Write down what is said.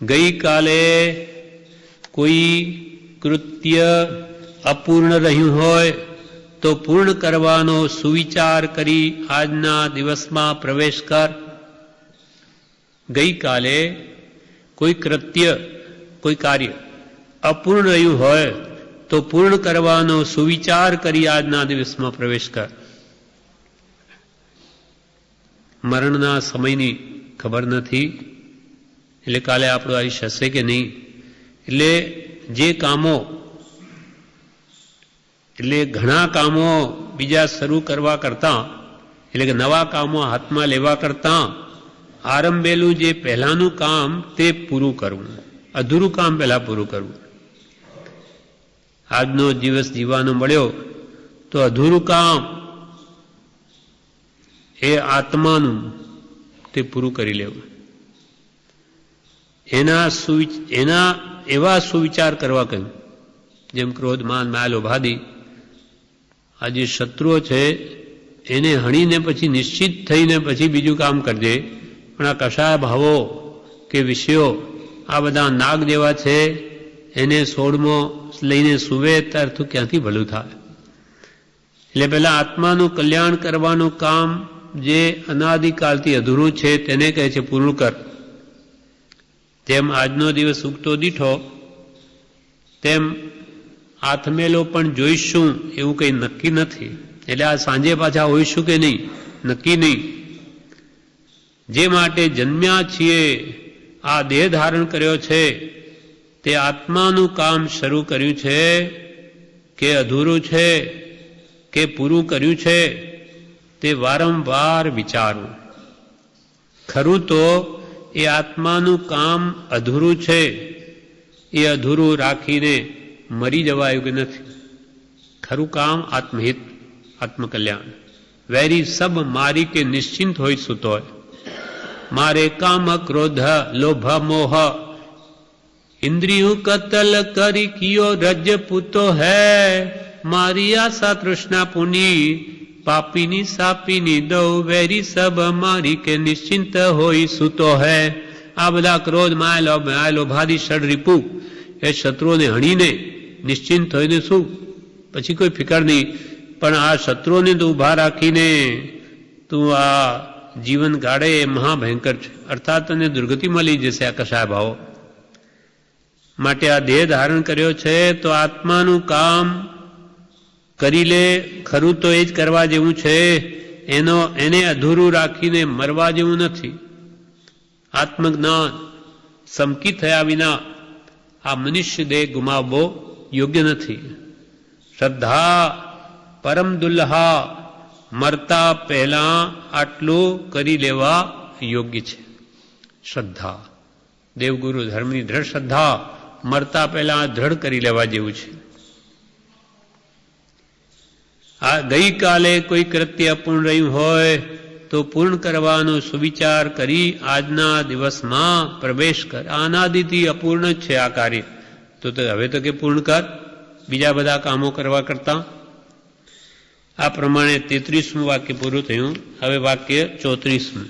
ગઈ કાલે કોઈ કૃત્ય અપૂર્ણ રહ્યું હોય તો પૂર્ણ કરવાનો સુવિચાર કરી આજના દિવસમાં પ્રવેશ કર. ગઈકાલે કોઈ કૃત્ય કોઈ કાર્ય અપૂર્ણ રહ્યું હોય તો પૂર્ણ કરવાનો સુવિચાર કરી આજના દિવસમાં પ્રવેશ કર. મરણના સમયની ખબર નથી, એટલે કાલે આપણું આયુષ્ય હશે કે નહીં. એટલે જે કામો એટલે ઘણા કામો બીજા શરૂ કરવા કરતાં, એટલે કે નવા કામો હાથમાં લેવા કરતાં આરંભેલું જે પહેલાંનું કામ તે પૂરું કરવું, અધૂરું કામ પહેલાં પૂરું કરવું. આજનો દિવસ જીવવાનો મળ્યો તો અધૂરું કામ એ આત્માનું તે પૂરું કરી લેવું. એના એવા સુવિચાર કરવા કહ્યું, જેમ ક્રોધ, માન, માયા, લોભ આદિ આ જે શત્રુઓ છે એને હણીને પછી નિશ્ચિત થઈને પછી બીજું કામ કરજે. પણ આ કશાય ભાવો કે વિષયો આ બધા નાગ જેવા છે, એને સોળમાં લઈને સુવે ત્યારથી ક્યાંથી ભલું થાય. એટલે પહેલાં આત્માનું કલ્યાણ કરવાનું કામ જે અનાદિકાળથી અધૂરું છે તેને કહે છે પૂર્ણ કર. તેમ આજનો દિવસ ઉગતો દીઠો તેમ આથમેલો પણ જોઈશું એવું કંઈ નક્કી નથી. એટલે આ સાંજે પાછા હોઈશું કે નહીં નક્કી નહીં. જે માટે જન્મ્યા છીએ, આ દેહ ધારણ કર્યો છે, તે આત્માનું કામ શરૂ કર્યું છે કે અધૂરું છે કે પૂરું કર્યું છે તે વારંવાર વિચારવું. ખરું તો એ આત્માનું કામ અધૂરું છે, એ અધૂરું રાખીને મરી જવાયું કે નથી. ખરું કામ આત્મહિત, આત્મકલ્યાણ. વેરી સબ મારી કે નિશ્ચિંત હોય સુતો હોય. મારે કામ ક્રોધ લોભ મોહ ઇન્દ્રિયું કતલ કરી કિયો રજ પૂતો હૈ. મારી આશા તૃષ્ણા પુની પાપીની સાપીની દઉ. વેરી સબ મારી કે નિશ્ચિંત હોય સુતો હૈ. આ બધા ક્રોધ, માયા, લોભાદી ષડ રીપુ એ શત્રુઓને હણીને નિશ્ચિંત થઈને શું પછી કોઈ ફિકર નહીં. પણ આ શત્રુઓને તો ઊભા રાખીને તું આ જીવન ગાળે એ મહાભયંકર છે. અર્થાત તને દુર્ગતિ મળી જશે આ કશાય ભાવો. માટે આ દેહ ધારણ કર્યો છે તો આત્માનું કામ કરી લે. ખરું તો એ જ કરવા જેવું છે, એને અધૂરું રાખીને મરવા જેવું નથી. આત્મજ્ઞાન સમકી થયા વિના આ મનુષ્ય દેહ ગુમાવવો યોગ્ય નથી. શ્રદ્ધા પરમ દુલ્હા, મરતા પહેલા આટલું કરી લેવા યોગ્ય છે. શ્રદ્ધા, દેવગુરુ ધર્મની દ્રઢ શ્રદ્ધા મરતા પહેલા દ્રઢ કરી લેવા જેવું છે. આ ગઈકાલે કોઈ કૃત્ય અપૂર્ણ રહ્યું હોય તો પૂર્ણ કરવાનો સુવિચાર કરી આજના દિવસમાં પ્રવેશ કર. અનાદિથી અપૂર્ણ જ છે આ કાર્ય, તો હવે તો કે પૂર્ણ કર બીજા બધા કામો કરવા કરતા. આ પ્રમાણે 33મું વાક્ય પૂરું થયું. હવે વાક્ય 34મું.